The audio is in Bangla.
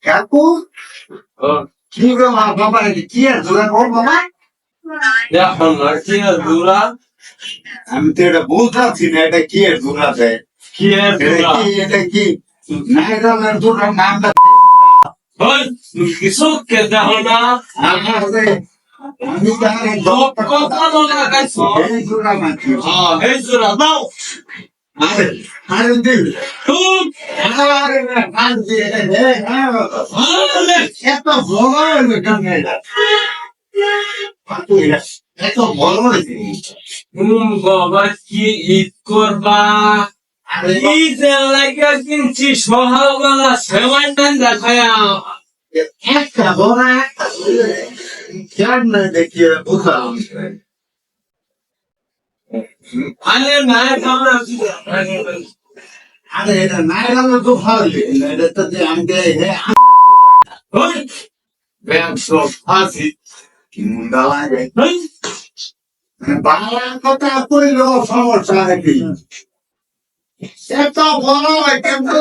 কাকু কি গো মা বাবা কি আর জোড়া কর বাবা এখন না কি আর দূরা আমি তো এটা বলতেছি না এটা কি আর জোড়া দেয় কি আর দূরা এটা কি নাইরামের জোড়া নামটা হই কিছু কে দেখো না আমার আমি তাহলে কথা বলা গাইছো এই জোড়া মাছি এই জোড়া দাও আরে আরে দিল তুই আরে না কান দিয়ে এত বড় হলো কেন এত বড় হয়েছে বাবা কি ঈদ করবা ঈদের লাগা কিনছি সকালবেলা সেমাই দেখায়া একটা বড় কেন দেখিয়ে বুঝলাম আরে না আমরা আরে এটা নাইরামে তো ভালো এটা তো যে আমি ব্যায়াম সব ফাঁসি কি মুন্ডা লাগে হই বাংলা কথা কইলেও সমস্যা নাকি এত বড় কেমন